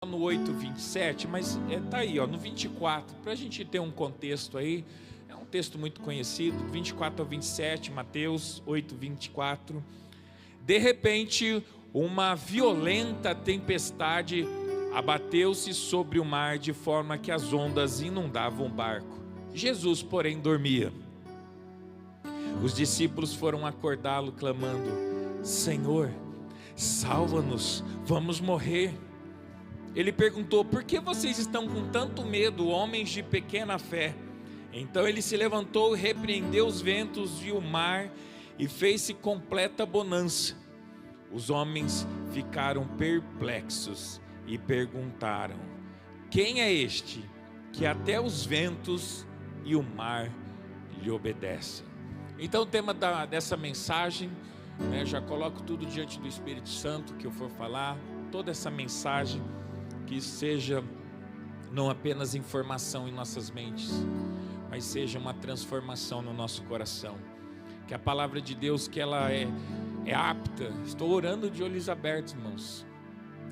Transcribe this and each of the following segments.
no 8:27, mas tá aí, ó, no 24, para a gente ter um contexto aí. É um texto muito conhecido, 24 ao 27, Mateus 8:24. De repente, uma violenta tempestade abateu-se sobre o mar, de forma que as ondas inundavam o barco. Jesus, porém, dormia. Os discípulos foram acordá-lo, clamando: Senhor, salva-nos, vamos morrer. Ele perguntou: por que vocês estão com tanto medo, homens de pequena fé? Então ele se levantou, repreendeu os ventos e o mar, e fez-se completa bonança. Os homens ficaram perplexos e perguntaram: quem é este que até os ventos e o mar lhe obedecem? Então o tema dessa mensagem, já coloco tudo diante do Espírito Santo que eu for falar, toda essa mensagem, que seja não apenas informação em nossas mentes, mas seja uma transformação no nosso coração. Que a palavra de Deus, que ela é apta. Estou orando de olhos abertos, irmãos,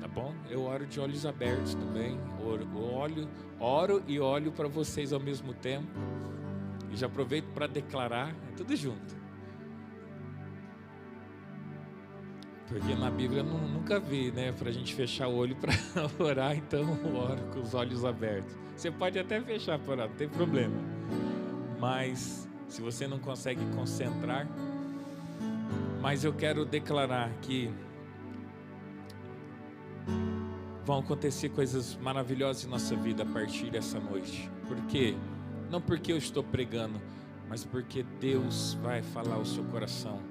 tá bom? Eu oro de olhos abertos também. Oro e olho para vocês ao mesmo tempo. E já aproveito para declarar, tudo junto. Porque na Bíblia eu nunca vi, para a gente fechar o olho para orar, então eu oro com os olhos abertos. Você pode até fechar para orar, não tem problema. Mas se você não consegue concentrar, mas eu quero declarar que vão acontecer coisas maravilhosas em nossa vida a partir dessa noite. Por quê? Não porque eu estou pregando, mas porque Deus vai falar ao seu coração.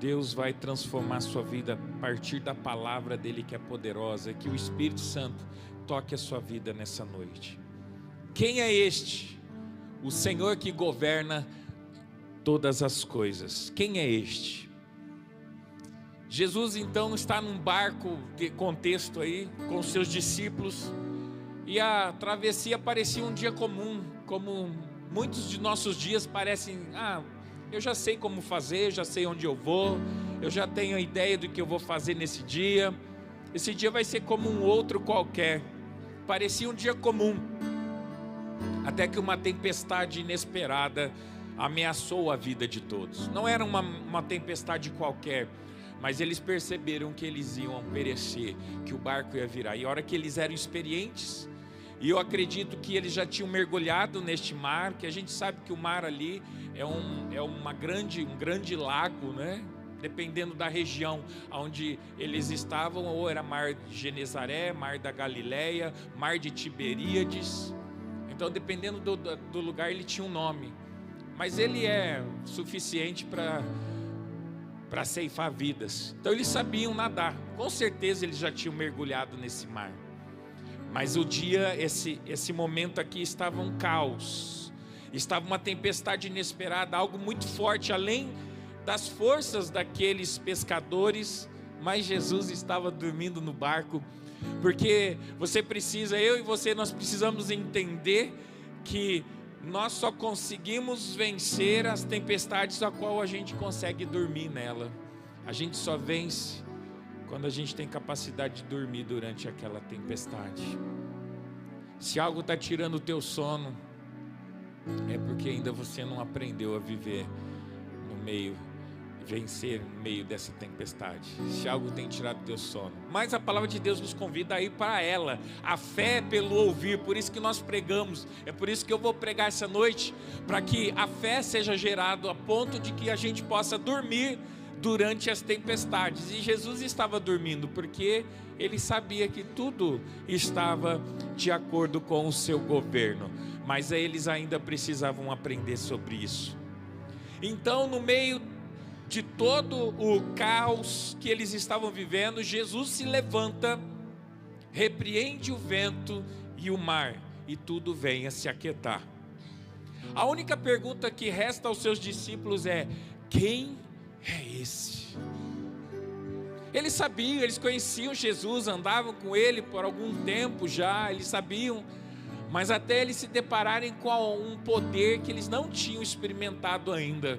Deus vai transformar a sua vida a partir da palavra dele, que é poderosa. Que o Espírito Santo toque a sua vida nessa noite. Quem é este? O Senhor que governa todas as coisas. Quem é este? Jesus então está num barco, de contexto aí, com seus discípulos. E a travessia parecia um dia comum, como muitos de nossos dias parecem. Eu já sei como fazer, já sei onde eu vou, eu já tenho a ideia do que eu vou fazer nesse dia. Esse dia vai ser como um outro qualquer. Parecia um dia comum, até que uma tempestade inesperada ameaçou a vida de todos. Não era uma tempestade qualquer, mas eles perceberam que eles iam perecer, que o barco ia virar. E a hora que eles eram experientes, e eu acredito que eles já tinham mergulhado neste mar, que a gente sabe que o mar ali é um grande lago, dependendo da região onde eles estavam, ou era mar de Genezaré, mar da Galileia, mar de Tiberíades. Então, dependendo do lugar, ele tinha um nome, mas ele é suficiente para ceifar vidas. Então eles sabiam nadar, com certeza eles já tinham mergulhado nesse mar. Mas o dia, esse momento aqui, estava um caos, estava uma tempestade inesperada, algo muito forte, além das forças daqueles pescadores. Mas Jesus estava dormindo no barco, porque eu e você, nós precisamos entender que nós só conseguimos vencer as tempestades a qual a gente consegue dormir nela. A gente só vence quando a gente tem capacidade de dormir durante aquela tempestade. Se algo está tirando o teu sono, é porque ainda você não aprendeu a viver vencer no meio dessa tempestade. Se algo tem tirado o teu sono. Mas a palavra de Deus nos convida a ir para ela. A fé é pelo ouvir, por isso que nós pregamos. É por isso que eu vou pregar essa noite, para que a fé seja gerada a ponto de que a gente possa dormir durante as tempestades. E Jesus estava dormindo porque ele sabia que tudo estava de acordo com o seu governo, mas eles ainda precisavam aprender sobre isso. Então, no meio de todo o caos que eles estavam vivendo, Jesus se levanta, repreende o vento e o mar, e tudo vem a se aquietar. A única pergunta que resta aos seus discípulos é: quem é esse? Eles sabiam, eles conheciam Jesus, andavam com ele por algum tempo já, eles sabiam, mas até eles se depararem com um poder que eles não tinham experimentado ainda.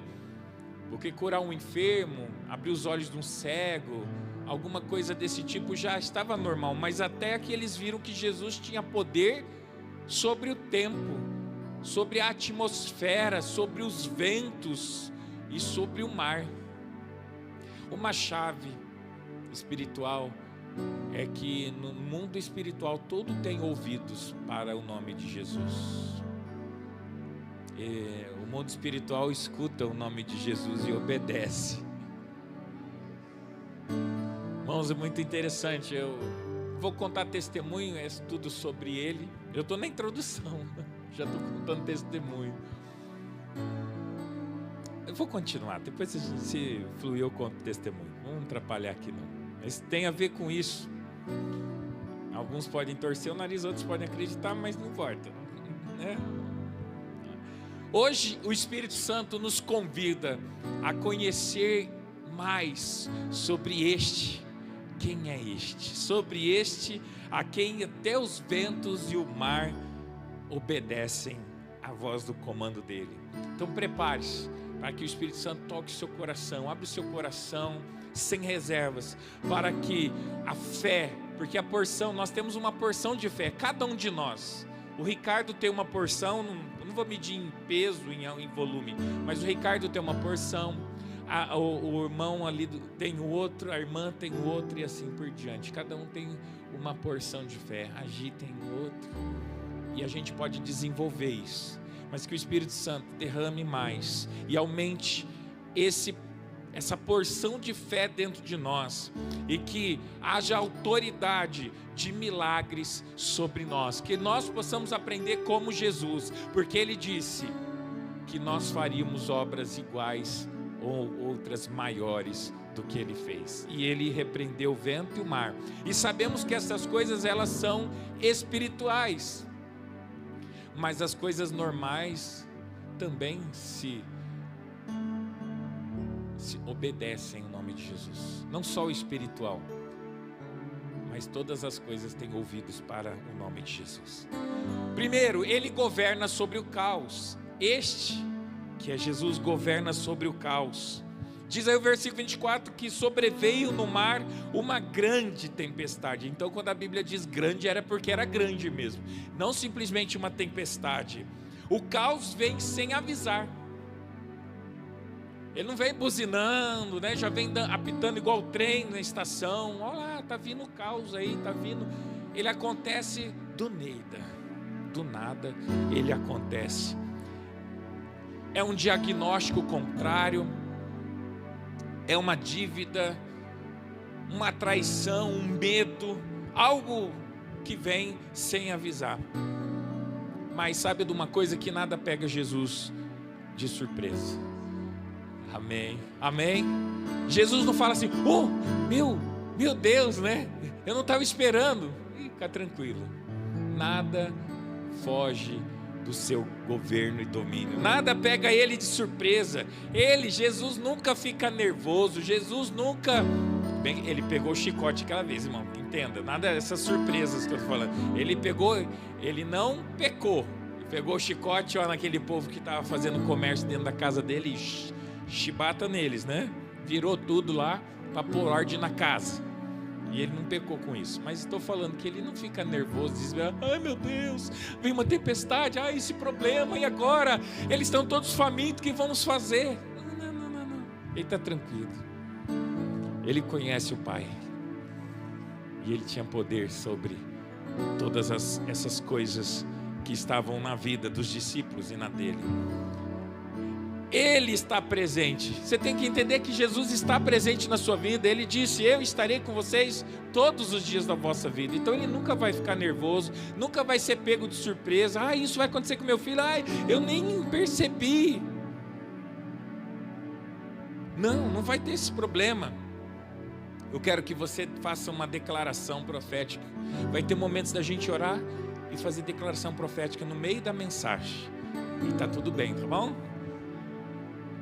Porque curar um enfermo, abrir os olhos de um cego, alguma coisa desse tipo já estava normal, mas até que eles viram que Jesus tinha poder sobre o tempo, sobre a atmosfera, sobre os ventos e sobre o mar. Uma chave espiritual é que no mundo espiritual todo tem ouvidos para o nome de Jesus. O mundo espiritual escuta o nome de Jesus e obedece. Irmãos, é muito interessante. Eu vou contar testemunho, é tudo sobre ele. Eu estou na introdução, já estou contando testemunho. Eu vou continuar, depois a gente se fluir eu conto testemunho. Não vamos atrapalhar aqui não. Mas tem a ver com isso. Alguns podem torcer o nariz, outros podem acreditar, mas não importa, né? Hoje o Espírito Santo nos convida a conhecer mais sobre este. Quem é este? Sobre este a quem até os ventos e o mar obedecem à voz do comando dele. Então prepare-se para que o Espírito Santo toque o seu coração, abra o seu coração sem reservas, para que a fé, porque a porção, nós temos uma porção de fé, cada um de nós. O Ricardo tem uma porção, não vou medir em peso, em volume, mas o Ricardo tem uma porção, o irmão ali tem outro, a irmã tem outro e assim por diante. Cada um tem uma porção de fé, a Gi tem outro, e a gente pode desenvolver isso, mas que o Espírito Santo derrame mais e aumente essa porção de fé dentro de nós, e que haja autoridade de milagres sobre nós, que nós possamos aprender como Jesus, porque ele disse que nós faríamos obras iguais ou outras maiores do que ele fez, e ele repreendeu o vento e o mar, e sabemos que essas coisas elas são espirituais, mas as coisas normais também se obedecem em nome de Jesus, não só o espiritual, mas todas as coisas têm ouvidos para o nome de Jesus. Primeiro, ele governa sobre o caos. Este, que é Jesus, governa sobre o caos. Diz aí o versículo 24 que sobreveio no mar uma grande tempestade. Então quando a Bíblia diz grande, era porque era grande mesmo, não simplesmente uma tempestade. O caos vem sem avisar. Ele não vem buzinando, né? Já vem apitando igual o trem na estação. Olha lá, tá vindo o caos aí, tá vindo. Ele acontece do nada ele acontece. É um diagnóstico contrário, é uma dívida, uma traição, um medo, algo que vem sem avisar. Mas sabe de uma coisa, que nada pega Jesus de surpresa. Amém, amém. Jesus não fala assim, oh, meu Deus, né? Eu não estava esperando. Fica tranquilo, nada foge do seu governo e domínio, nada pega ele de surpresa. Jesus nunca fica nervoso, Jesus nunca... Bem, ele pegou o chicote aquela vez, irmão, entenda, nada dessas surpresas que eu estou falando. Ele não pecou, ele pegou o chicote, ó, naquele povo que estava fazendo comércio dentro da casa dele e chibata neles, né? Virou tudo lá para pôr ordem na casa. E ele não pecou com isso. Mas estou falando que ele não fica nervoso, desesperado. Ai meu Deus, vem uma tempestade, ai esse problema, e agora? Eles estão todos famintos, o que vamos fazer? Não. Ele está tranquilo. Ele conhece o Pai. E ele tinha poder sobre todas essas coisas que estavam na vida dos discípulos e na dele. Ele está presente. Você tem que entender que Jesus está presente na sua vida. Ele disse, eu estarei com vocês todos os dias da vossa vida. Então ele nunca vai ficar nervoso, nunca vai ser pego de surpresa. Isso vai acontecer com meu filho, eu nem percebi. Não vai ter esse problema. Eu quero que você faça uma declaração profética. Vai ter momentos da gente orar e fazer declaração profética no meio da mensagem. E tá tudo bem, tá bom?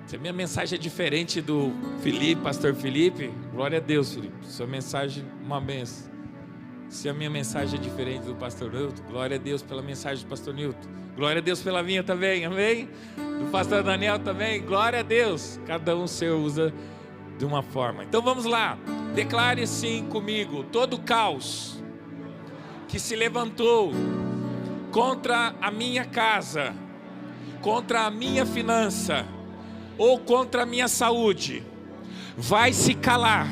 Se a minha mensagem é diferente do Felipe, pastor Felipe, glória a Deus, Felipe. Sua mensagem é uma benção. Se a minha mensagem é diferente do pastor Nilton, glória a Deus pela mensagem do pastor Nilton. Glória a Deus pela minha também, amém? Do pastor Daniel também, glória a Deus. Cada um seu usa de uma forma. Então vamos lá. Declare assim comigo: todo caos que se levantou contra a minha casa, contra a minha finança ou contra a minha saúde, vai se calar.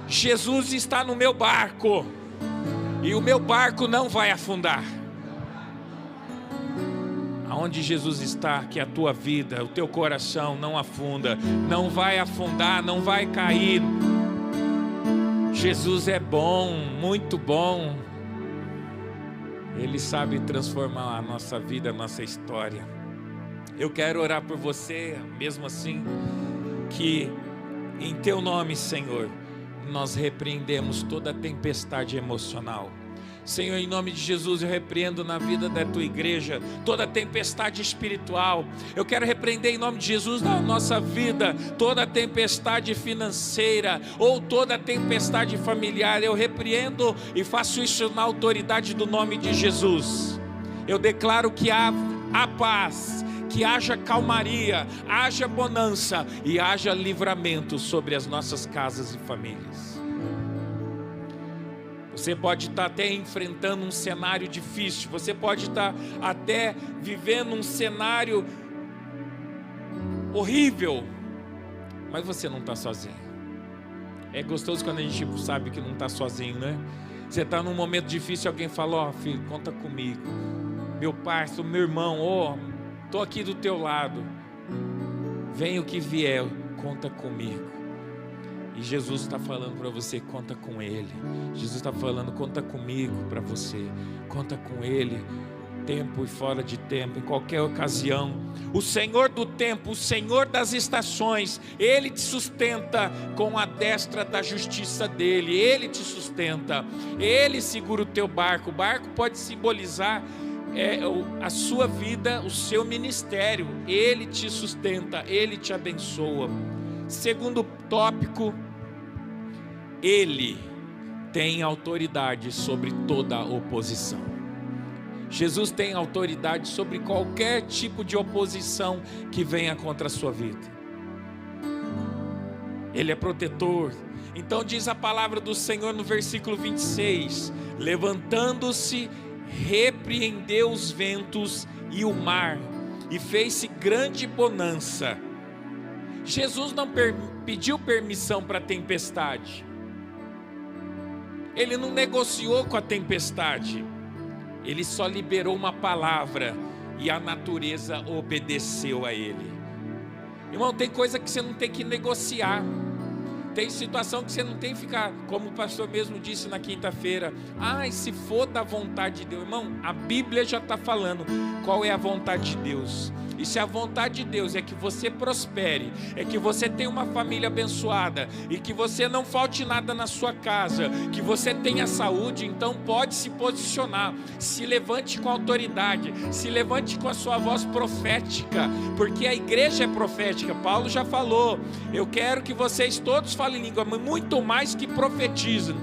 Jesus está no meu barco e o meu barco não vai afundar. Aonde Jesus está, que a tua vida, o teu coração não afunda, não vai afundar, não vai cair. Jesus é bom, muito bom. Ele sabe transformar a nossa vida, a nossa história. Eu quero orar por você, mesmo assim, que em teu nome, Senhor, nós repreendemos toda tempestade emocional. Senhor, em nome de Jesus, eu repreendo na vida da tua igreja toda tempestade espiritual. Eu quero repreender em nome de Jesus na nossa vida toda tempestade financeira ou toda tempestade familiar. Eu repreendo e faço isso na autoridade do nome de Jesus. Eu declaro que há paz, que haja calmaria, haja bonança e haja livramento sobre as nossas casas e famílias. Você pode estar até enfrentando um cenário difícil, você pode estar até vivendo um cenário horrível, mas você não está sozinho. É gostoso quando a gente sabe que não está sozinho, né? Você está num momento difícil, alguém fala: ó, filho, conta comigo. Meu parceiro, meu irmão, ó, estou aqui do teu lado. Vem o que vier, conta comigo. E Jesus está falando para você: conta com Ele. Jesus está falando: conta comigo para você. Conta com Ele, tempo e fora de tempo, em qualquer ocasião. O Senhor do tempo, o Senhor das estações, Ele te sustenta com a destra da justiça dEle. Ele te sustenta, Ele segura o teu barco. O barco pode simbolizar a sua vida, o seu ministério. Ele te sustenta, Ele te abençoa. Segundo tópico, Ele tem autoridade sobre toda a oposição. Jesus tem autoridade sobre qualquer tipo de oposição que venha contra a sua vida. Ele é protetor. Então diz a palavra do Senhor no versículo 26: levantando-se, repreendeu os ventos e o mar, e fez-se grande bonança. Jesus não pediu permissão para a tempestade. Ele não negociou com a tempestade. Ele só liberou uma palavra e a natureza obedeceu a ele. Irmão, tem coisa que você não tem que negociar. Tem situação que você não tem que ficar, como o pastor mesmo disse na quinta-feira: se for da vontade de Deus. Irmão, a Bíblia já está falando qual é a vontade de Deus. E se a vontade de Deus é que você prospere, é que você tenha uma família abençoada, e que você não falte nada na sua casa, que você tenha saúde, então pode se posicionar, se levante com autoridade, se levante com a sua voz profética, porque a igreja é profética. Paulo já falou: eu quero que vocês todos falem língua, mas muito mais que profetizem.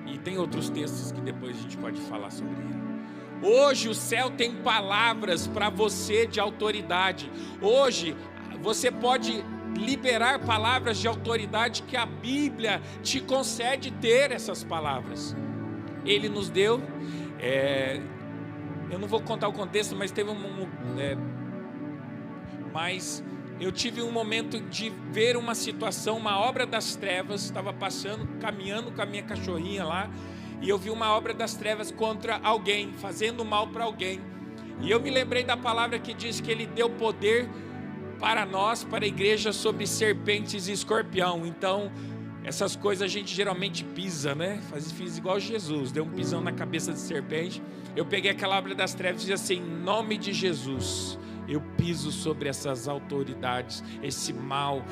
E tem outros textos que depois a gente pode falar sobre ele. Hoje o céu tem palavras para você de autoridade. Hoje você pode liberar palavras de autoridade que a Bíblia te concede ter essas palavras. Ele nos deu, eu não vou contar o contexto, mas teve mas eu tive um momento de ver uma situação, uma obra das trevas. Estava passando, caminhando com a minha cachorrinha lá, e eu vi uma obra das trevas contra alguém, fazendo mal para alguém. E eu me lembrei da palavra que diz que Ele deu poder para nós, para a igreja, sobre serpentes e escorpião. Então, essas coisas a gente geralmente pisa, né? Fiz igual Jesus, deu um pisão na cabeça de serpente. Eu peguei aquela obra das trevas e disse assim: em nome de Jesus, eu piso sobre essas autoridades, esse mal,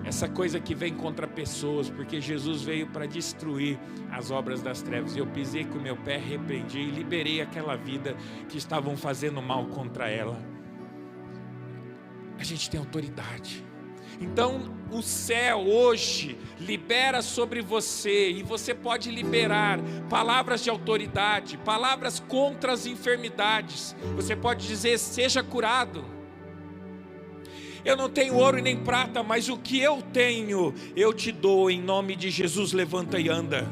essa coisa que vem contra pessoas, porque Jesus veio para destruir as obras das trevas. Eu pisei com o meu pé, repreendi e liberei aquela vida que estavam fazendo mal contra ela. A gente tem autoridade. Então o céu hoje libera sobre você, e você pode liberar palavras de autoridade, palavras contra as enfermidades. Você pode dizer: seja curado. Eu não tenho ouro e nem prata, mas o que eu tenho, eu te dou, em nome de Jesus, levanta e anda.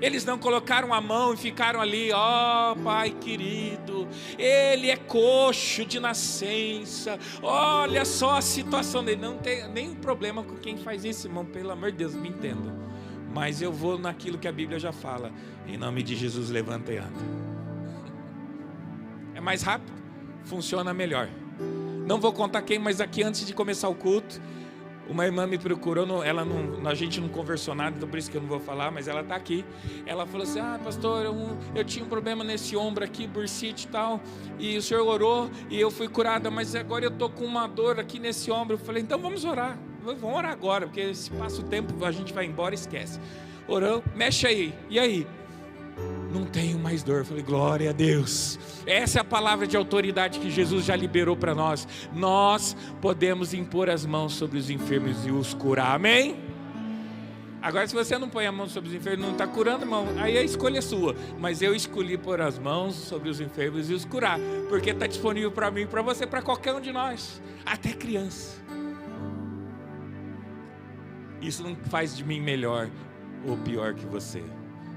Eles não colocaram a mão e ficaram ali, ó Pai querido, ele é coxo de nascença, olha só a situação dele. Não tem nenhum problema com quem faz isso, irmão, pelo amor de Deus, me entenda. Mas eu vou naquilo que a Bíblia já fala, em nome de Jesus, levanta e anda. É mais rápido, funciona melhor. Não vou contar quem, mas aqui antes de começar o culto, uma irmã me procurou, a gente não conversou nada, então por isso que eu não vou falar, mas ela está aqui. Ela falou assim, pastor, eu tinha um problema nesse ombro aqui, bursite e tal, e o senhor orou, e eu fui curada, mas agora eu estou com uma dor aqui nesse ombro. Eu falei, então vamos orar agora, porque se passa o tempo, a gente vai embora e esquece. Orou, mexe aí, e aí? Não tenho mais dor. Eu falei, glória a Deus. Essa é a palavra de autoridade que Jesus já liberou para nós. Nós podemos impor as mãos sobre os enfermos e os curar, amém? Agora, se você não põe a mão sobre os enfermos, não está curando, irmão, aí a escolha é sua. Mas eu escolhi pôr as mãos sobre os enfermos e os curar, porque está disponível para mim, para você, para qualquer um de nós, até criança. Isso não faz de mim melhor ou pior que você.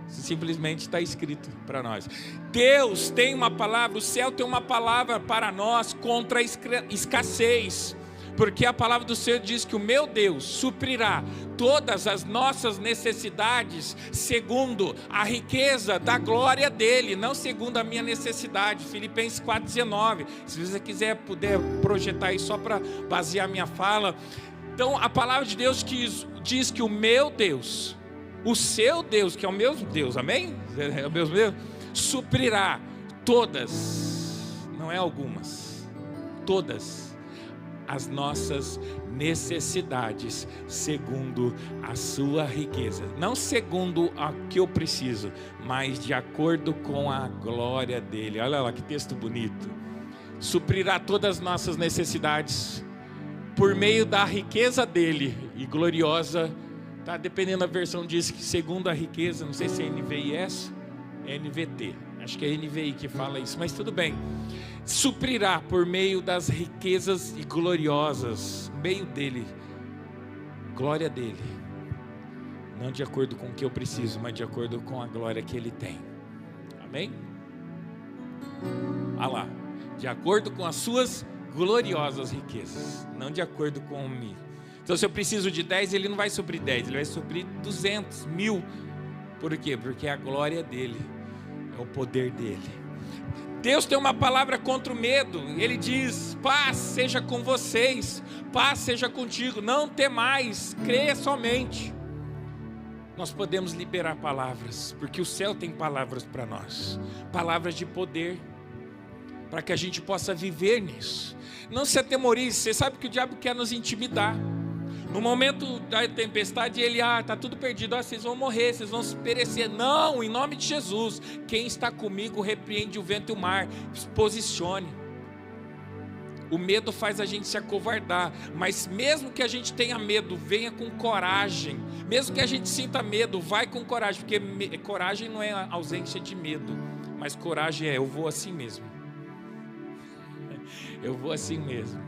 Simplesmente está escrito para nós. Deus tem uma palavra, o céu tem uma palavra para nós contra a escassez, porque a palavra do Senhor diz que o meu Deus suprirá todas as nossas necessidades segundo a riqueza da glória dele, não segundo a minha necessidade. Filipenses 4,19. Se você puder projetar isso só para basear minha fala. Então a palavra de Deus diz que o meu Deus, o seu Deus, que é o meu Deus, amém? É o meu Deus, suprirá todas, não é algumas, todas as nossas necessidades, segundo a sua riqueza, não segundo a que eu preciso, mas de acordo com a glória dele. Olha lá que texto bonito. Suprirá todas as nossas necessidades por meio da riqueza dele e gloriosa. Tá, dependendo da versão, diz que segundo a riqueza, não sei se é NVIS, é NVT, acho que é NVI que fala isso, mas tudo bem. Suprirá por meio das riquezas e gloriosas, meio dele, glória dele, não de acordo com o que eu preciso, mas de acordo com a glória que ele tem, amém? Ah lá, de acordo com as suas gloriosas riquezas, não de acordo com o meu. Então se eu preciso de 10, ele não vai suprir 10, ele vai suprir 200, 1000. Por quê? Porque é a glória dele, é o poder dele. Deus tem uma palavra contra o medo. Ele diz, paz seja com vocês, paz seja contigo, não temais, creia somente. Nós podemos liberar palavras, porque o céu tem palavras para nós, palavras de poder, para que a gente possa viver nisso. Não se atemorize, você sabe que o diabo quer nos intimidar. No momento da tempestade, ele, está tudo perdido, vocês vão morrer, vocês vão perecer. Não, em nome de Jesus, quem está comigo repreende o vento e o mar. Se posicione. O medo faz a gente se acovardar, mas mesmo que a gente tenha medo, venha com coragem. Mesmo que a gente sinta medo, vai com coragem, porque coragem não é ausência de medo, mas coragem é, eu vou assim mesmo. Eu vou assim mesmo.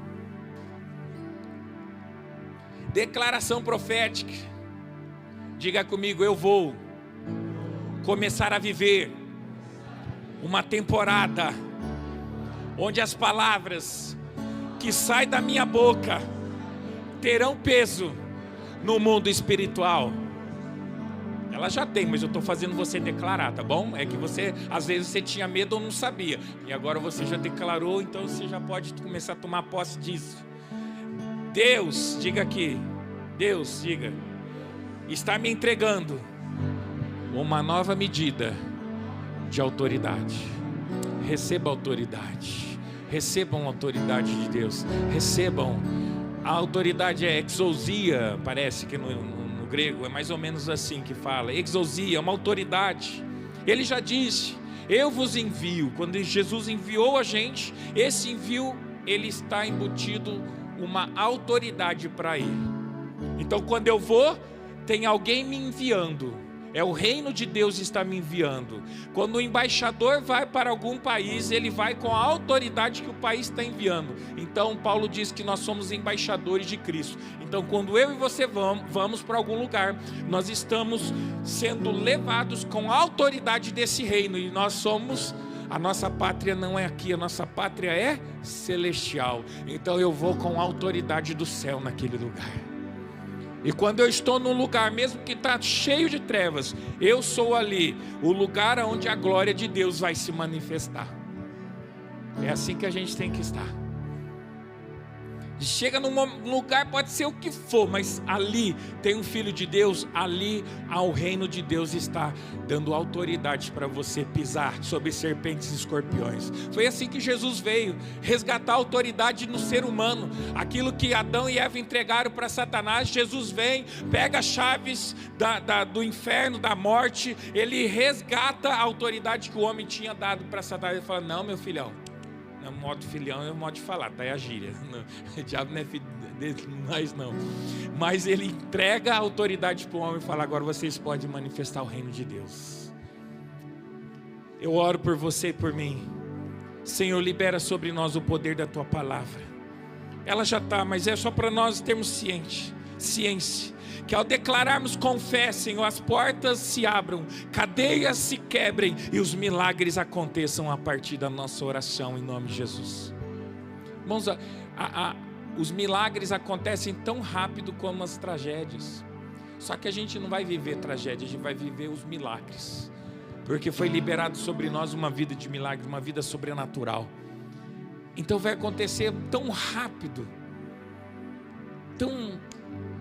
Declaração profética. Diga comigo, eu vou começar a viver uma temporada onde as palavras que saem da minha boca terão peso no mundo espiritual. Ela já tem, mas eu estou fazendo você declarar, tá bom? É que você, às vezes você tinha medo ou não sabia, e agora você já declarou, então você já pode começar a tomar posse disso. Deus, diga aqui, Deus, diga, está me entregando uma nova medida de autoridade. Receba autoridade, recebam a autoridade de Deus, recebam. A autoridade é exousia, parece que no grego é mais ou menos assim que fala, exousia, é uma autoridade. Ele já disse, eu vos envio. Quando Jesus enviou a gente, esse envio, ele está embutido uma autoridade para ir. Então quando eu vou, tem alguém me enviando. É o reino de Deus que está me enviando. Quando o embaixador vai para algum país, ele vai com a autoridade que o país está enviando. Então Paulo diz que nós somos embaixadores de Cristo. Então quando eu e você vamos para algum lugar, nós estamos sendo levados com a autoridade desse reino. E nós somos, a nossa pátria não é aqui, a nossa pátria é celestial. Então eu vou com a autoridade do céu naquele lugar. E quando eu estou num lugar, mesmo que está cheio de trevas, eu sou ali, o lugar onde a glória de Deus vai se manifestar. É assim que a gente tem que estar. Chega num lugar, pode ser o que for, mas ali tem um filho de Deus, ali ao reino de Deus está dando autoridade para você pisar sobre serpentes e escorpiões. Foi assim que Jesus veio, resgatar a autoridade no ser humano. Aquilo que Adão e Eva entregaram para Satanás, Jesus vem, pega as chaves do inferno, da morte, ele resgata a autoridade que o homem tinha dado para Satanás. Ele fala: não, meu filhão, no modo filhão é o modo de falar, tá? É a gíria. O diabo não é filho de nós, não. Mas ele entrega a autoridade para o homem e fala: agora vocês podem manifestar o reino de Deus. Eu oro por você e por mim. Senhor, libera sobre nós o poder da tua palavra. Ela já está, mas é só para nós termos ciência. Que ao declararmos com fé, Senhor, as portas se abram, cadeias se quebrem e os milagres aconteçam a partir da nossa oração, em nome de Jesus. Irmãos, os milagres acontecem tão rápido como as tragédias. Só que a gente não vai viver tragédia, a gente vai viver os milagres. Porque foi liberado sobre nós uma vida de milagres, uma vida sobrenatural. Então vai acontecer tão rápido,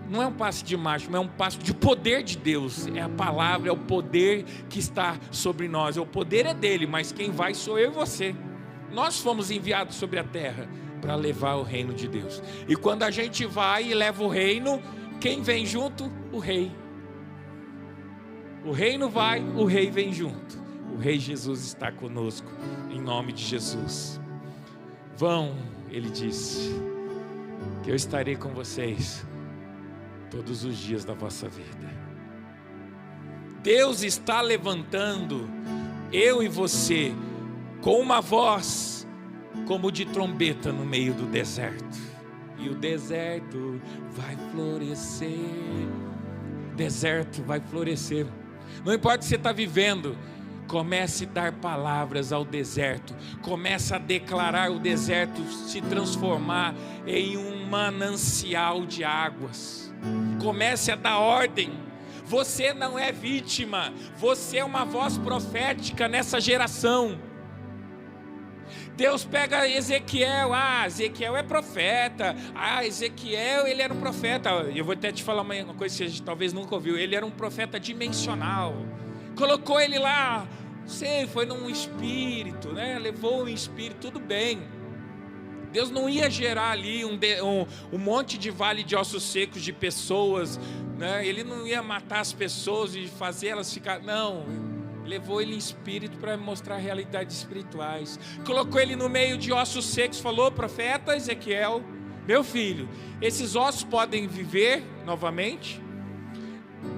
não é um passo de mágica, mas é um passo de poder de Deus. É a palavra, é o poder que está sobre nós. O poder é dele, mas quem vai sou eu e você. Nós fomos enviados sobre a terra para levar o reino de Deus. E quando a gente vai e leva o reino, quem vem junto? O rei. O reino vai, o rei vem junto. O rei Jesus está conosco, em nome de Jesus. Vão, ele disse, que eu estarei com vocês todos os dias da vossa vida. Deus está levantando eu e você com uma voz como de trombeta no meio do deserto. E o deserto vai florescer. O deserto vai florescer. Não importa o que você está vivendo, comece a dar palavras ao deserto. Comece a declarar o deserto se transformar em um manancial de águas. Comece a dar ordem. Você não é vítima, você é uma voz profética nessa geração. Deus pega Ezequiel, Ezequiel é profeta, Ezequiel ele era um profeta. Eu vou até te falar uma coisa que você talvez nunca ouviu. Ele era um profeta dimensional. Colocou ele lá, foi num espírito, né? Levou um espírito, tudo bem. Deus não ia gerar ali um monte de vale de ossos secos de pessoas, né? Ele não ia matar as pessoas e fazer elas ficar, não. Levou ele em espírito para mostrar realidades espirituais. Colocou ele no meio de ossos secos, falou: profeta Ezequiel, meu filho, esses ossos podem viver novamente?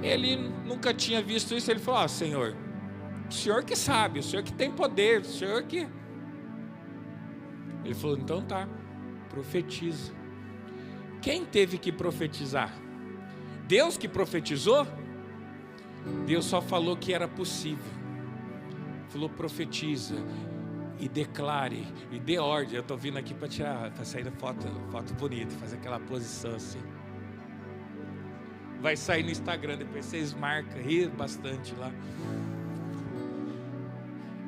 Ele nunca tinha visto isso. Ele falou: Senhor, o Senhor que sabe, o Senhor que tem poder, o Senhor que... Ele falou: então tá, profetiza. Quem teve que profetizar? Deus que profetizou? Deus só falou que era possível. Falou: profetiza e declare e dê ordem. Eu estou vindo aqui para tirar, para sair da foto bonita, fazer aquela posição assim. Vai sair no Instagram, depois vocês marcam, ri bastante lá.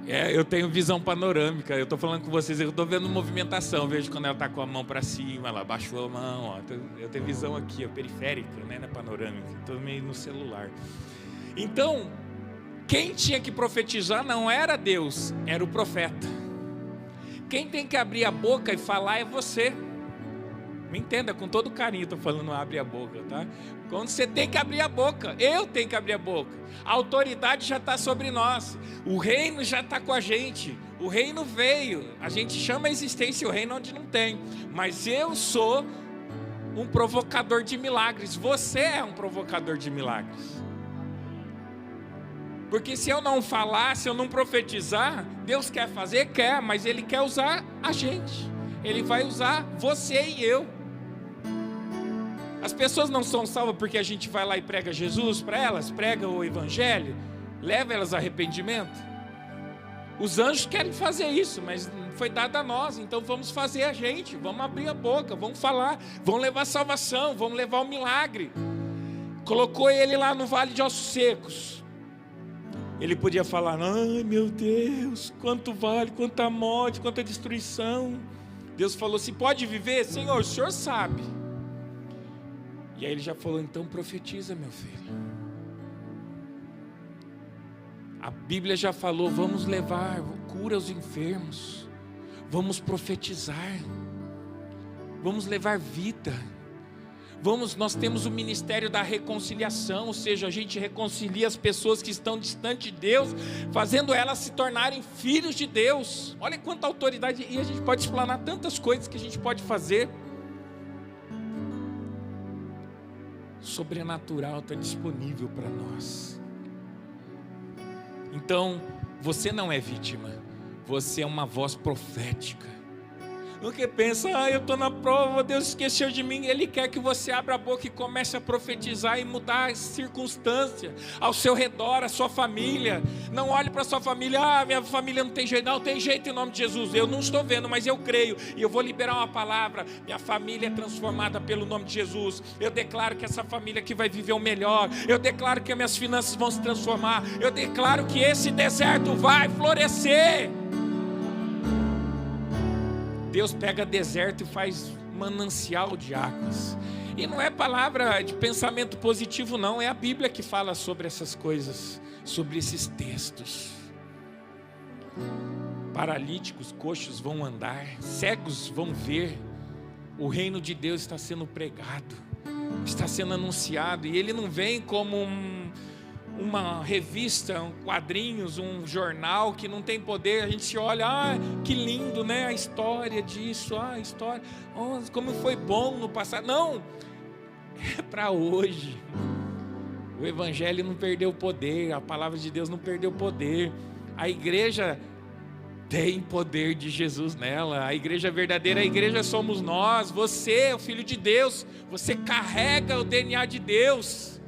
Eu tenho visão panorâmica. Eu estou falando com vocês, eu estou vendo movimentação. Eu vejo quando ela está com a mão para cima, ela baixou a mão, ó. Eu tenho visão aqui, periférica, né, na panorâmica. Estou meio no celular. Então, quem tinha que profetizar não era Deus, era o profeta. Quem tem que abrir a boca e falar é você. Me entenda, com todo carinho, estou falando abre a boca, tá? Quando você tem que abrir a boca, eu tenho que abrir a boca. A autoridade já está sobre nós, o reino já está com a gente, o reino veio, a gente chama a existência o reino onde não tem, mas eu sou um provocador de milagres, você é um provocador de milagres. Porque se eu não falar, se eu não profetizar, Deus quer fazer? Quer, mas Ele quer usar a gente. Ele vai usar você e eu. As pessoas não são salvas porque a gente vai lá e prega Jesus para elas, prega o Evangelho, leva elas a arrependimento. Os anjos querem fazer isso, mas foi dado a nós, então vamos fazer a gente, vamos abrir a boca, vamos falar, vamos levar salvação, vamos levar o milagre. Colocou ele lá no vale de ossos secos. Ele podia falar: ai meu Deus, quanto vale, quanta morte, quanta destruição. Deus falou assim: pode viver? Senhor, o Senhor sabe. E aí ele já falou: então profetiza, meu filho. A Bíblia já falou: vamos levar cura aos enfermos, vamos profetizar, vamos levar vida. Nós temos o ministério da reconciliação, ou seja, a gente reconcilia as pessoas que estão distantes de Deus, fazendo elas se tornarem filhos de Deus. Olha quanta autoridade, e a gente pode explanar tantas coisas que a gente pode fazer. Sobrenatural está disponível para nós. Então, você não é vítima, você é uma voz profética. No que pensa: eu estou na prova, Deus esqueceu de mim. Ele quer que você abra a boca e comece a profetizar e mudar as circunstâncias ao seu redor, a sua família. Não olhe para a sua família: minha família não tem jeito. Não tem jeito em nome de Jesus. Eu não estou vendo, mas eu creio e eu vou liberar uma palavra. Minha família é transformada pelo nome de Jesus. Eu declaro que essa família aqui vai viver o melhor. Eu declaro que as minhas finanças vão se transformar. Eu declaro que esse deserto vai florescer. Deus pega deserto e faz manancial de águas. E não é palavra de pensamento positivo não, é a Bíblia que fala sobre essas coisas, sobre esses textos. Paralíticos, coxos vão andar, cegos vão ver. O reino de Deus está sendo pregado, está sendo anunciado, e ele não vem como uma revista, quadrinhos, um jornal que não tem poder. A gente se olha: que lindo, né? A história disso, a história, como foi bom no passado. Não, é para hoje. O Evangelho não perdeu poder, a palavra de Deus não perdeu poder. A igreja tem poder de Jesus nela. A igreja verdadeira, a igreja somos nós. Você é o Filho de Deus, você carrega o DNA de Deus.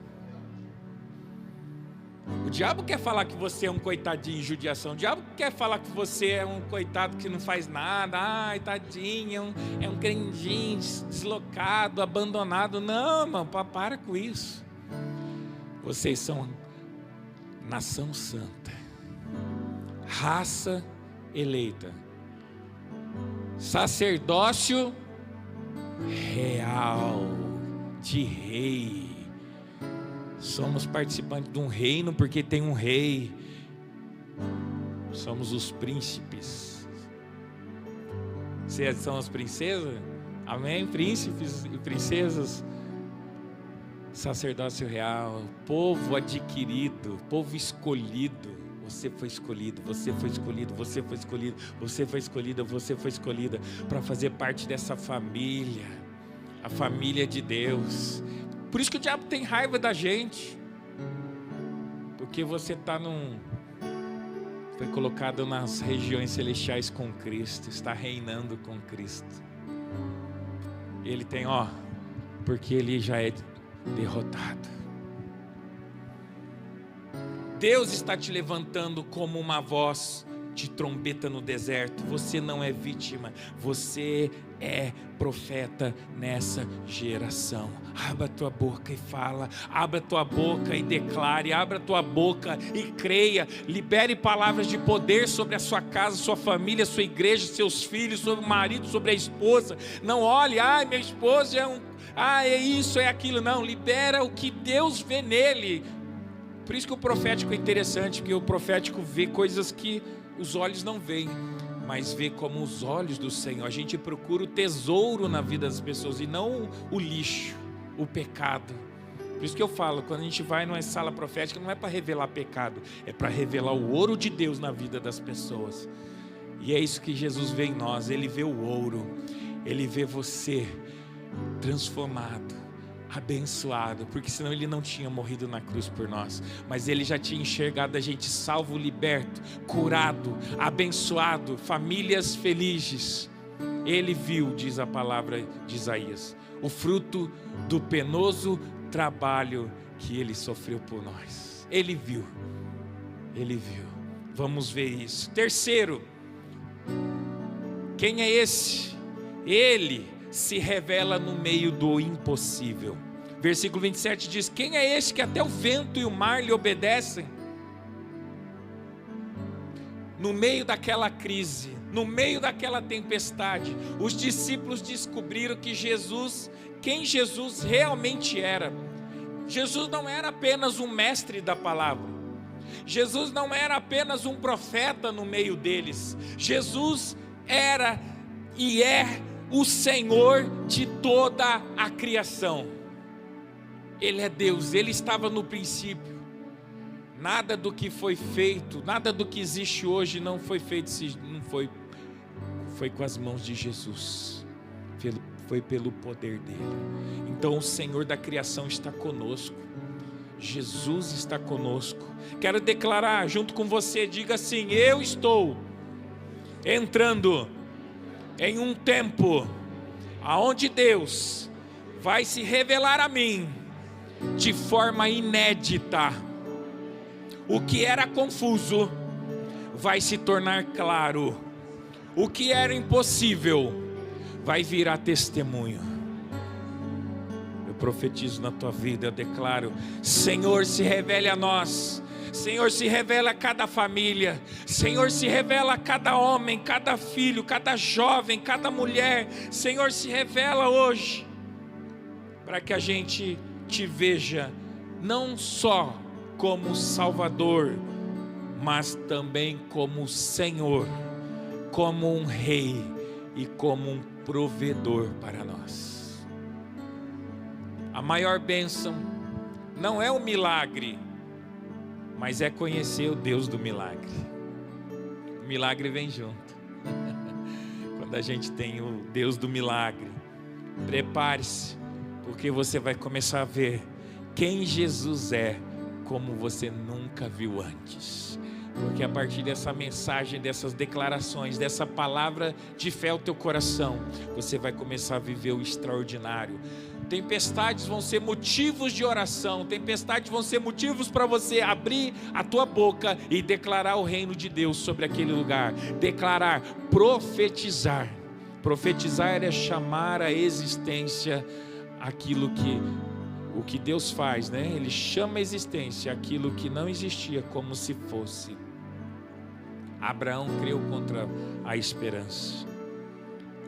O diabo quer falar que você é um coitadinho em judiação. O diabo quer falar que você é um coitado que não faz nada. Ai, tadinho, é um crendice deslocado, abandonado. Não, irmão, para com isso. Vocês são nação santa, raça eleita, sacerdócio real, de rei. Somos participantes de um reino porque tem um rei. Somos os príncipes. Vocês são as princesas? Amém? Príncipes e princesas. Sacerdócio real, povo adquirido, povo escolhido. Você foi escolhido, você foi escolhido, você foi escolhido, você foi escolhida, você foi escolhida para fazer parte dessa família, a família de Deus. Por isso que o diabo tem raiva da gente, porque você foi colocado nas regiões celestiais com Cristo, está reinando com Cristo. Ele tem, porque ele já é derrotado. Deus está te levantando como uma voz de trombeta no deserto. Você não é vítima, você é profeta nessa geração. Abra a tua boca e fala, abra a tua boca e declare, abra a tua boca e creia, libere palavras de poder sobre a sua casa, sua família, sua igreja, seus filhos, sobre o marido, sobre a esposa. Não olhe: minha esposa é isso, é aquilo. Não, libera o que Deus vê nele. Por isso que o profético é interessante, porque o profético vê coisas que os olhos não veem, mas vê como os olhos do Senhor. A gente procura o tesouro na vida das pessoas e não o lixo, o pecado. Por isso que eu falo, quando a gente vai numa sala profética, não é para revelar pecado, é para revelar o ouro de Deus na vida das pessoas. E é isso que Jesus vê em nós. Ele vê o ouro, ele vê você transformado, abençoado, porque senão ele não tinha morrido na cruz por nós, mas ele já tinha enxergado a gente salvo, liberto, curado, abençoado, famílias felizes. Ele viu, diz a palavra de Isaías, o fruto do penoso trabalho que ele sofreu por nós. Ele viu. Vamos ver isso. Terceiro, quem é esse? Ele se revela no meio do impossível. Versículo 27 diz: quem é este que até o vento e o mar lhe obedecem? No meio daquela crise, no meio daquela tempestade, os discípulos descobriram que quem Jesus realmente era. Jesus não era apenas um mestre da palavra. Jesus não era apenas um profeta no meio deles. Jesus era e é o Senhor de toda a criação. Ele é Deus, Ele estava no princípio. Nada do que foi feito, nada do que existe hoje não foi feito, foi com as mãos de Jesus, foi pelo poder dele. Então o Senhor da criação está conosco, Jesus está conosco. Quero declarar junto com você, diga assim: eu estou entrando em um tempo aonde Deus vai se revelar a mim de forma inédita. O que era confuso vai se tornar claro. O que era impossível vai virar testemunho. Eu profetizo na tua vida, eu declaro: Senhor, se revele a nós. Senhor, se revela a cada família. Senhor, se revela a cada homem, cada filho, cada jovem, cada mulher. Senhor, se revela hoje, para que a gente te veja não só como Salvador, mas também como Senhor, como um Rei e como um provedor para nós. A maior bênção não é o milagre, mas é conhecer o Deus do milagre. O milagre vem junto. Quando a gente tem o Deus do milagre, prepare-se, porque você vai começar a ver quem Jesus é, como você nunca viu antes. Porque a partir dessa mensagem, dessas declarações, dessa palavra de fé ao teu coração, você vai começar a viver o extraordinário. Tempestades vão ser motivos de oração, tempestades vão ser motivos para você abrir a tua boca e declarar o reino de Deus sobre aquele lugar. Declarar, profetizar. Profetizar é chamar à existência aquilo que o que Deus faz, né? Ele chama à existência aquilo que não existia como se fosse. Abraão creu contra a esperança.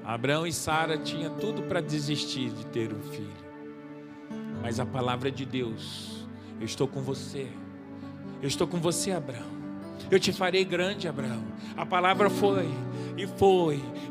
Abraão e Sara tinham tudo para desistir de ter um filho, mas a palavra de Deus: eu estou com você, eu estou com você, Abraão, eu te farei grande, Abraão. A palavra foi,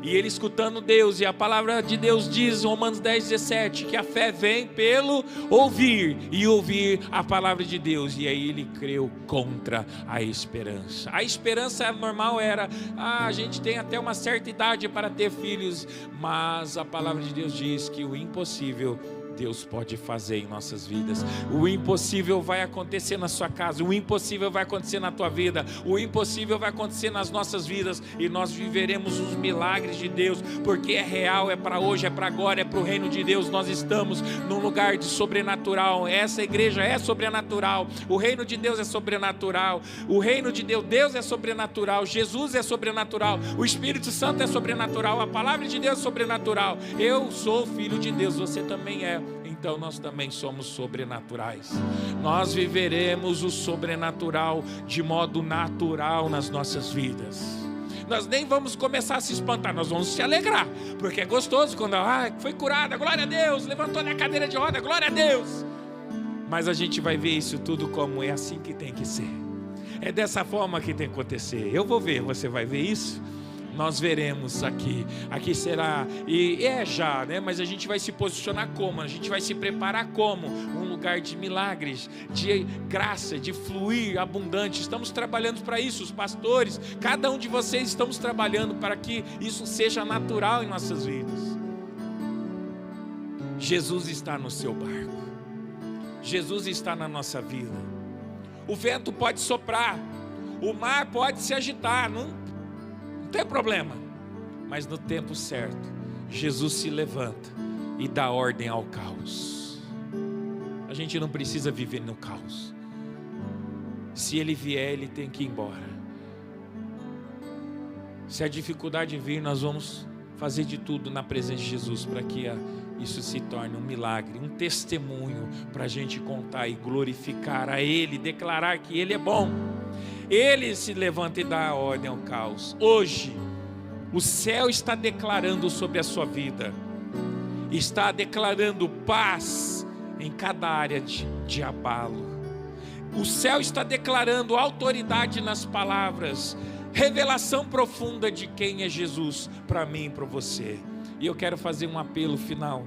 e ele escutando Deus, e a palavra de Deus diz, Romanos 10:17, que a fé vem pelo ouvir, e ouvir a palavra de Deus, e aí ele creu contra a esperança. A esperança normal era, a gente tem até uma certa idade para ter filhos, mas a palavra de Deus diz que o impossível Deus pode fazer em nossas vidas. O impossível vai acontecer na sua casa, o impossível vai acontecer na tua vida, o impossível vai acontecer nas nossas vidas, e nós viveremos os milagres de Deus, porque é real, é para hoje, é para agora, é para o reino de Deus. Nós estamos num lugar de sobrenatural. Essa igreja é sobrenatural, o reino de Deus é sobrenatural, o reino de Deus, Deus é sobrenatural, Jesus é sobrenatural, o Espírito Santo é sobrenatural, a palavra de Deus é sobrenatural. Eu sou filho de Deus, você também é. Então nós também somos sobrenaturais. Nós viveremos o sobrenatural de modo natural nas nossas vidas. Nós nem vamos começar a se espantar, nós vamos se alegrar, porque é gostoso quando foi curada, glória a Deus, levantou da cadeira de roda, glória a Deus. Mas a gente vai ver isso tudo como é assim que tem que ser. É dessa forma que tem que acontecer. Eu vou ver, você vai ver isso? Nós veremos aqui será, e é já, né? Mas a gente vai se posicionar como? A gente vai se preparar como? Um lugar de milagres, de graça, de fluir abundante. Estamos trabalhando para isso, os pastores, cada um de vocês estamos trabalhando para que isso seja natural em nossas vidas. Jesus está no seu barco. Jesus está na nossa vida. O vento pode soprar, o mar pode se agitar, não tem problema. Mas no tempo certo, Jesus se levanta e dá ordem ao caos. A gente não precisa viver no caos. Se ele vier, ele tem que ir embora. Se a dificuldade vir, nós vamos fazer de tudo na presença de Jesus para que isso se torne um milagre, um testemunho para a gente contar e glorificar a Ele, declarar que Ele é bom. Ele se levanta e dá a ordem ao caos. Hoje, o céu está declarando sobre a sua vida, está declarando paz em cada área de abalo. O céu está declarando autoridade nas palavras, revelação profunda de quem é Jesus para mim e para você. E eu quero fazer um apelo final.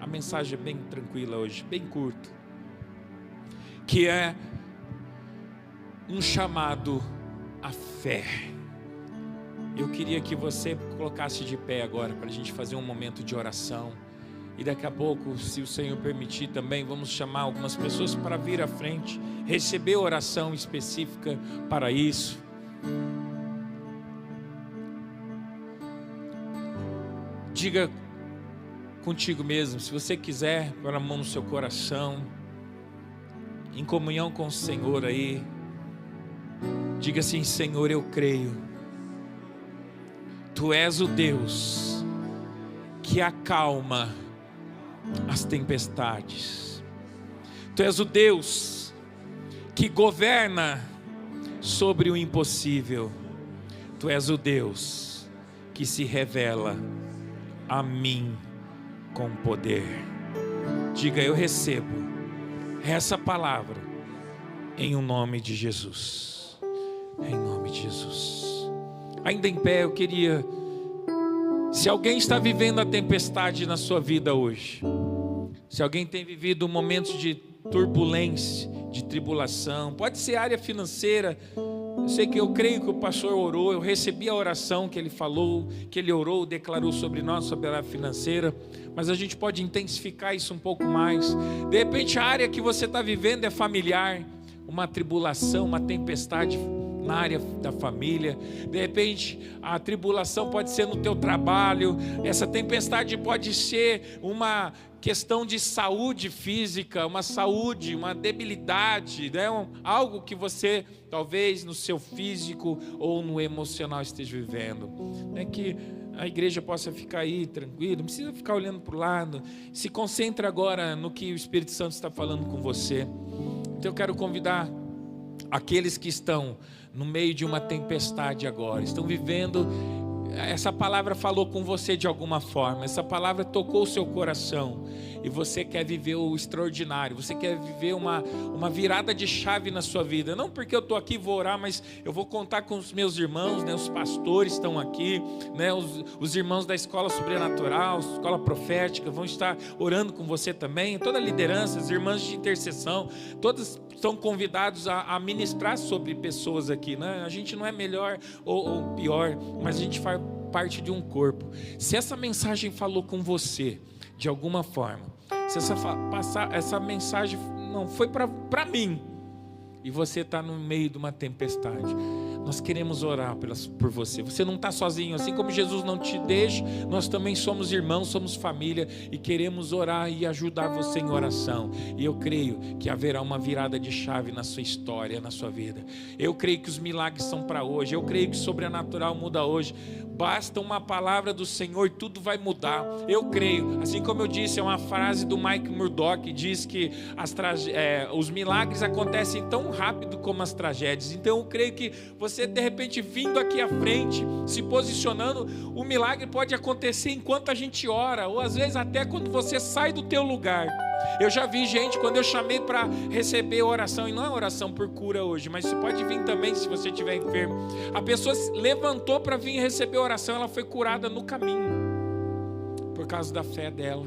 A mensagem é bem tranquila hoje, bem curta, que é um chamado à fé. Eu queria que você colocasse de pé agora para a gente fazer um momento de oração. E daqui a pouco, se o Senhor permitir também, vamos chamar algumas pessoas para vir à frente, receber oração específica para isso. Diga contigo mesmo, se você quiser, põe a mão no seu coração, em comunhão com o Senhor aí. Diga assim: Senhor, eu creio, Tu és o Deus que acalma as tempestades. Tu és o Deus que governa sobre o impossível. Tu és o Deus que se revela a mim com poder. Diga: eu recebo essa palavra em nome de Jesus. Em nome de Jesus. Ainda em pé, eu queria, se alguém está vivendo a tempestade na sua vida hoje, se alguém tem vivido momentos de turbulência, de tribulação, pode ser área financeira. Eu sei que eu creio que o pastor orou, eu recebi a oração que ele falou, que ele orou, declarou sobre nós, sobre a área financeira, mas a gente pode intensificar isso um pouco mais. De repente a área que você está vivendo é familiar, uma tribulação, uma tempestade na área da família. De repente a tribulação pode ser no teu trabalho, essa tempestade pode ser uma questão de saúde física, uma saúde, uma debilidade, né? Algo que você talvez no seu físico ou no emocional esteja vivendo. É que a igreja possa ficar aí tranquila, não precisa ficar olhando para o lado. Se concentra agora no que o Espírito Santo está falando com você. Então eu quero convidar aqueles que estão no meio de uma tempestade agora, estão vivendo, essa palavra falou com você de alguma forma, essa palavra tocou o seu coração, e você quer viver o extraordinário, você quer viver uma virada de chave na sua vida. Não porque eu estou aqui vou orar, mas eu vou contar com os meus irmãos, né? Os pastores estão aqui, né? Os irmãos da escola sobrenatural, escola profética, vão estar orando com você também, toda a liderança, as irmãs de intercessão, todas estão convidados a ministrar sobre pessoas aqui, né? A gente não é melhor ou pior, mas a gente faz parte de um corpo. Se essa mensagem falou com você de alguma forma, se essa mensagem não foi para mim, e você está no meio de uma tempestade, nós queremos orar por você. Você não está sozinho, assim como Jesus não te deixa, nós também somos irmãos, somos família, e queremos orar e ajudar você em oração. E eu creio que haverá uma virada de chave na sua história, na sua vida. Eu creio que os milagres são para hoje, eu creio que o sobrenatural muda hoje. Basta uma palavra do Senhor, tudo vai mudar. Eu creio, assim como eu disse, é uma frase do Mike Murdock, diz que os milagres acontecem tão rápido como as tragédias. Então eu creio que você de repente vindo aqui à frente, se posicionando, o milagre pode acontecer enquanto a gente ora, ou às vezes até quando você sai do teu lugar. Eu já vi gente, quando eu chamei para receber oração, e não é oração por cura hoje, mas você pode vir também se você estiver enfermo. A pessoa levantou para vir receber oração, ela foi curada no caminho, por causa da fé dela,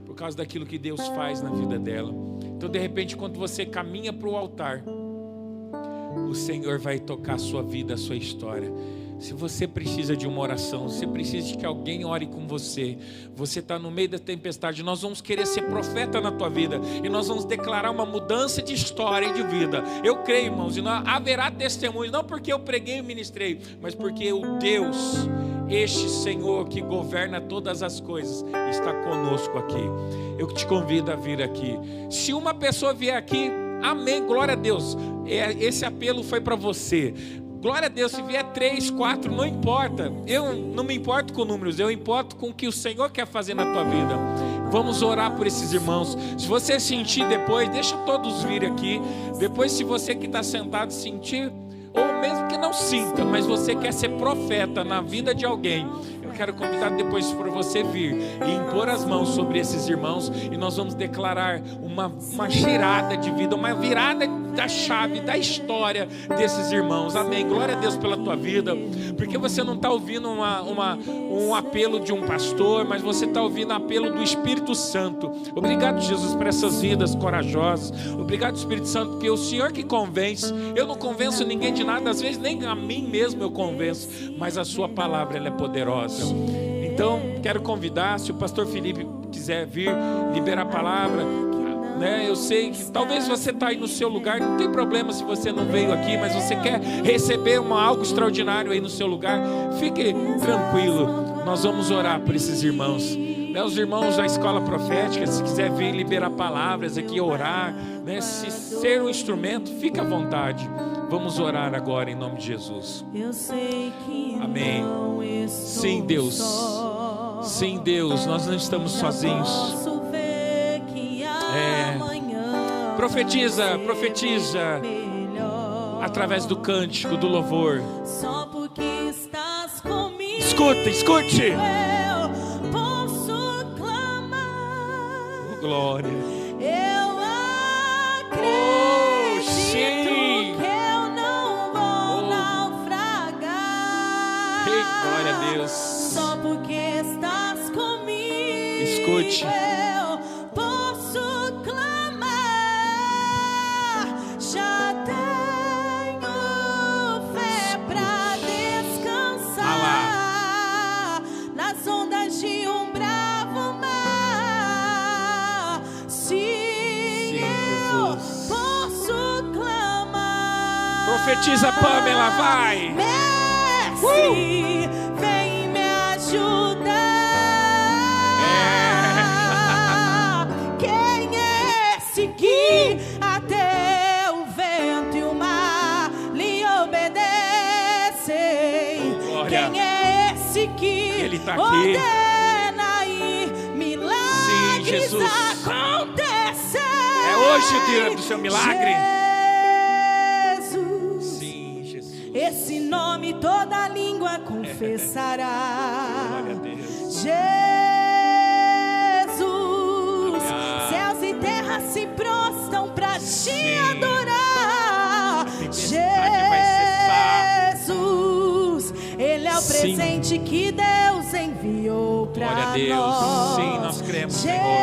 por causa daquilo que Deus faz na vida dela. Então de repente, quando você caminha para o altar, o Senhor vai tocar a sua vida, a sua história. Se você precisa de uma oração, se você precisa de que alguém ore com você, você está no meio da tempestade, nós vamos querer ser profeta na tua vida, e nós vamos declarar uma mudança de história e de vida. Eu creio, irmãos, e não haverá testemunho, não porque eu preguei e ministrei, mas porque o Deus, este Senhor que governa todas as coisas, está conosco aqui. Eu te convido a vir aqui. Se uma pessoa vier aqui, amém, glória a Deus, esse apelo foi para você. Glória a Deus, se vier 3, 4, não importa. Eu não me importo com números, eu importo com o que o Senhor quer fazer na tua vida. Vamos orar por esses irmãos. Se você sentir depois, deixa todos vir aqui. Depois, se você que está sentado sentir, ou mesmo que não sinta, mas você quer ser profeta na vida de alguém, eu quero convidar depois para você vir e impor as mãos sobre esses irmãos, e nós vamos declarar uma girada de vida, uma virada da chave da história desses irmãos. Amém. Glória a Deus pela tua vida, porque você não está ouvindo um apelo de um pastor, mas você está ouvindo o apelo do Espírito Santo. Obrigado, Jesus, por essas vidas corajosas. Obrigado, Espírito Santo, porque é o Senhor que convence. Eu não convenço ninguém de nada, às vezes nem a mim mesmo eu convenço, mas a sua palavra, ela é poderosa. Então, quero convidar, se o pastor Felipe quiser vir, liberar a palavra, né? Eu sei que talvez você está aí no seu lugar, não tem problema se você não veio aqui, mas você quer receber algo extraordinário aí no seu lugar, fique tranquilo, nós vamos orar por esses irmãos, né? Os irmãos da escola profética, se quiser vir liberar palavras aqui, orar, né? Se ser um instrumento, fique à vontade. Vamos orar agora em nome de Jesus. Amém. Sim, Deus. Sim, Deus, nós não estamos sozinhos. Profetiza através do cântico, do louvor. Só porque estás comigo, Escute. eu posso clamar. Oh, glória. Eu acredito que eu não vou naufragar. Ei, glória a Deus. Só porque estás comigo, Escute. eu posso clamar. Já tenho fé pra descansar nas ondas de um bravo mar. Sim, eu Jesus. posso clamar. Profetiza, Pamela, vai. Mestre, vem me ajudar. Quem é esse que até o vento e o mar lhe obedecem? Glória. Quem é esse que Ele tá aqui. ordena e milagres Sim, Jesus. acontecem? É hoje o dia do seu milagre. Jesus, Sim, Jesus. esse nome toda língua confessará. Glória a Deus. Jesus, Aleluia. céus e terra se prostam para te Sim. adorar. Tempestade vai cessar. Jesus, Ele é o Sim. presente que Deus enviou para Glória a Deus. nós. Sim, nós cremos, Senhor.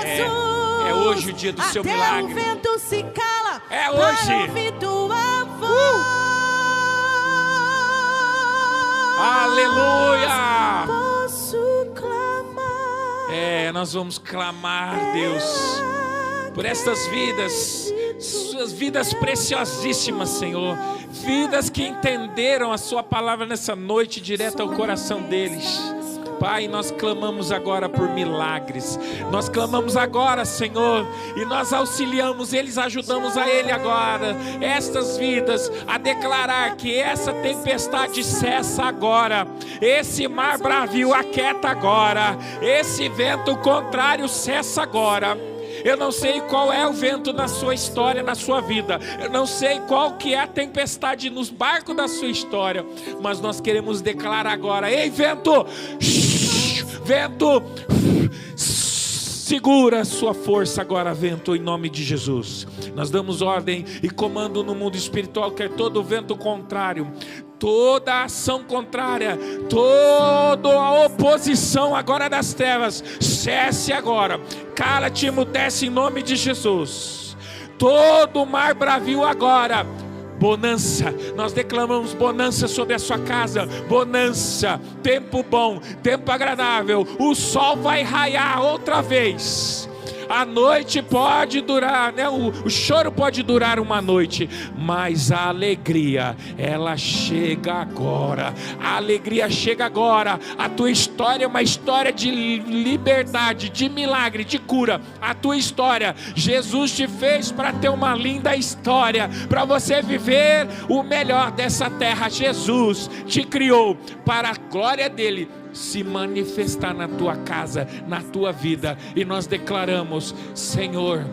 Jesus, É hoje o dia do seu até milagre. o vento se cala. É hoje. Para ouvir tua voz. Aleluia. Posso clamar. Nós vamos clamar, Deus, por estas vidas, suas vidas preciosíssimas, Senhor, vidas que entenderam a sua palavra nessa noite direto ao coração deles. Pai, nós clamamos agora por milagres, nós clamamos agora, Senhor, e nós auxiliamos eles, ajudamos a Ele agora, estas vidas, a declarar que essa tempestade cessa agora, esse mar bravio aquieta agora, esse vento contrário cessa agora. Eu não sei qual é o vento na sua história, na sua vida. Eu não sei qual que é a tempestade nos barcos da sua história. Mas nós queremos declarar agora: ei, vento! Vento! Segura a sua força agora, vento, em nome de Jesus. Nós damos ordem e comando no mundo espiritual que é todo vento contrário, toda ação contrária, toda a oposição agora das trevas, cesse agora. Cala-te, emudece em nome de Jesus. Todo o mar bravio agora, bonança. Nós declamamos bonança sobre a sua casa, bonança, tempo bom, tempo agradável. O sol vai raiar outra vez. A noite pode durar, né? O choro pode durar uma noite, mas a alegria, ela chega agora. A alegria chega agora. A tua história é uma história de liberdade, de milagre, de cura. A tua história, Jesus te fez para ter uma linda história, para você viver o melhor dessa terra. Jesus te criou para a glória dele se manifestar na tua casa, na tua vida. E nós declaramos: Senhor,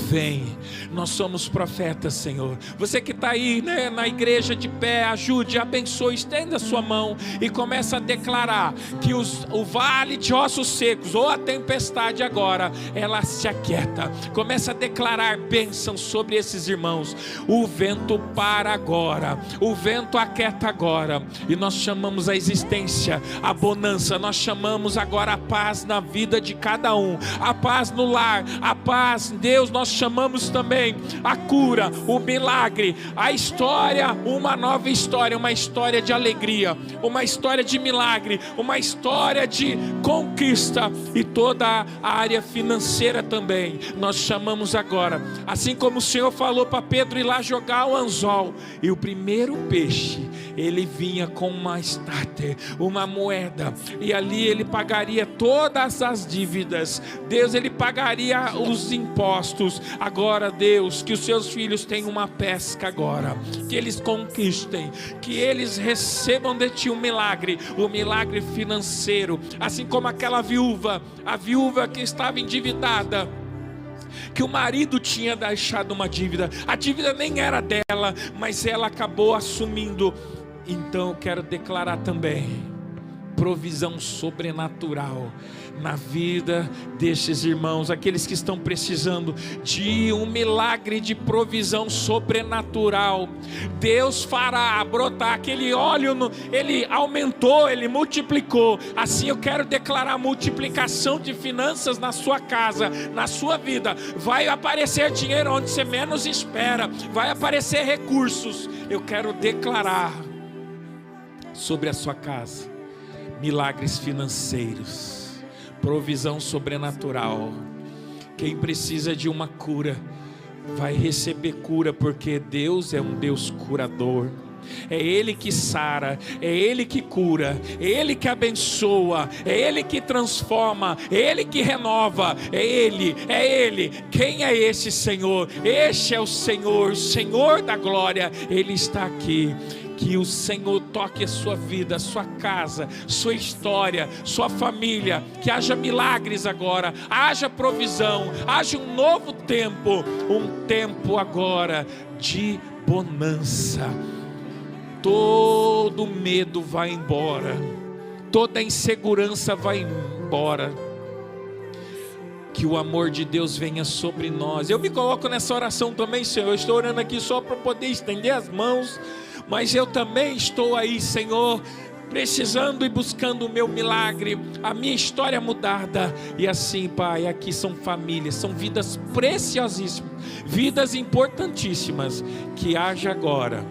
vem. Nós somos profetas, Senhor. Você que está aí, né, na igreja de pé, ajude, abençoe, estenda a sua mão e começa a declarar que o vale de ossos secos, ou a tempestade agora, ela se aquieta. Começa a declarar bênção sobre esses irmãos. O vento para agora, o vento aquieta agora, e nós chamamos a existência, a bonança. Nós chamamos agora a paz na vida de cada um, a paz no lar, a paz, Deus. Nós chamamos também a cura, o milagre, a história, uma nova história, uma história de alegria, uma história de milagre, uma história de conquista, e toda a área financeira também. Nós chamamos agora, assim como o Senhor falou para Pedro ir lá jogar o anzol, e o primeiro peixe, ele vinha com uma estáter, uma moeda, e ali ele pagaria todas as dívidas. Deus, ele pagaria os impostos. Agora, Deus, que os seus filhos tenham uma pesca agora, que eles conquistem, que eles recebam de ti um milagre, o milagre financeiro, assim como aquela viúva, a viúva que estava endividada, que o marido tinha deixado uma dívida, a dívida nem era dela, mas ela acabou assumindo. Então eu quero declarar também provisão sobrenatural na vida destes irmãos, aqueles que estão precisando de um milagre de provisão sobrenatural. Deus fará brotar aquele óleo, ele aumentou, ele multiplicou. Assim eu quero declarar multiplicação de finanças na sua casa, na sua vida. Vai aparecer dinheiro onde você menos espera, vai aparecer recursos. Eu quero declarar sobre a sua casa milagres financeiros, provisão sobrenatural. Quem precisa de uma cura vai receber cura, porque Deus é um Deus curador. É Ele que sara, é Ele que cura, é Ele que abençoa, é Ele que transforma, é Ele que renova, é Ele, é Ele. Quem é esse Senhor? Este é o Senhor, o Senhor da glória. Ele está aqui. Que o Senhor toque a sua vida, a sua casa, sua história, sua família. Que haja milagres agora, haja provisão, haja um novo tempo, um tempo agora de bonança. Todo medo vai embora, toda insegurança vai embora. Que o amor de Deus venha sobre nós. Eu me coloco nessa oração também, Senhor. Eu estou orando aqui só para poder estender as mãos, mas eu também estou aí, Senhor, precisando e buscando o meu milagre, a minha história mudada. E assim, Pai, aqui são famílias, são vidas preciosíssimas, vidas importantíssimas. Que haja agora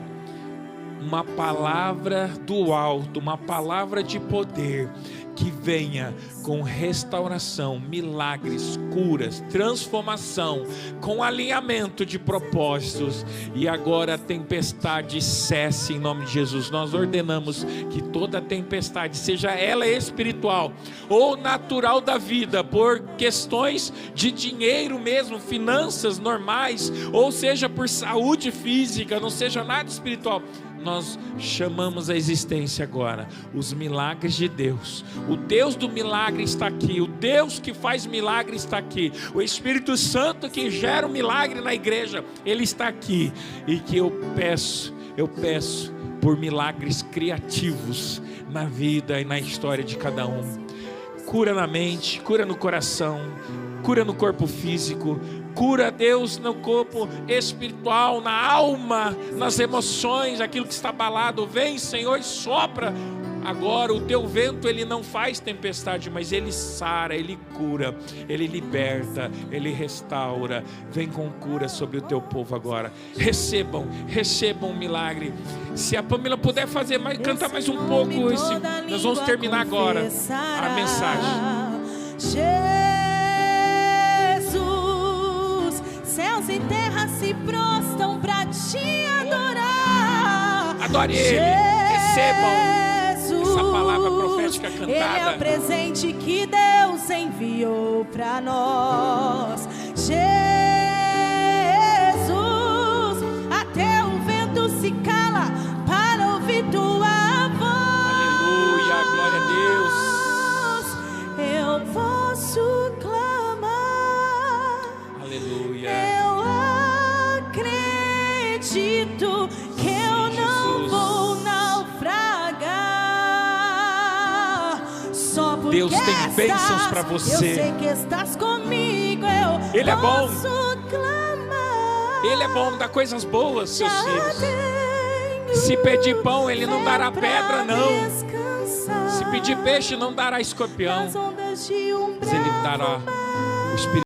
uma palavra do alto, uma palavra de poder, que venha com restauração, milagres, curas, transformação, com alinhamento de propósitos. E agora a tempestade cesse em nome de Jesus. Nós ordenamos que toda tempestade, seja ela espiritual ou natural da vida, por questões de dinheiro mesmo, finanças normais, ou seja por saúde física, não seja nada espiritual, nós chamamos a existência agora os milagres de Deus. O Deus do milagre está aqui, o Deus que faz milagre está aqui, o Espírito Santo que gera um milagre na igreja, Ele está aqui. E que eu peço por milagres criativos na vida e na história de cada um. Cura na mente, cura no coração, cura no corpo físico, cura, Deus, no corpo espiritual, na alma, nas emoções, aquilo que está abalado. Vem, Senhor, e sopra Agora o teu vento, ele não faz tempestade, mas ele sara, ele cura, ele liberta, ele restaura. Vem com cura sobre o teu povo agora. Recebam um milagre. Se a Pamela puder fazer mais, cantar mais um pouco, nós vamos terminar agora a mensagem. Jesus, céus e terra se prostam para te adorar. Adore Ele, recebam essa palavra profética cantada. Ele é o presente que Deus enviou para nós. Jesus, até o vento se cala para ouvir tua voz. Aleluia, glória a Deus. Eu posso clamar. Aleluia. Eu acredito que eu não vou naufragar. Só porque Deus tem bênçãos para você. Eu sei que estás comigo. Ele é bom. Posso clamar. Ele é bom, dá coisas boas, seus Já filhos. tenho Se pedir pão, Ele não dará fé pedra, pra não. descansar Se pedir peixe, não dará escorpião. nas ondas de um Mas Ele dará o Espírito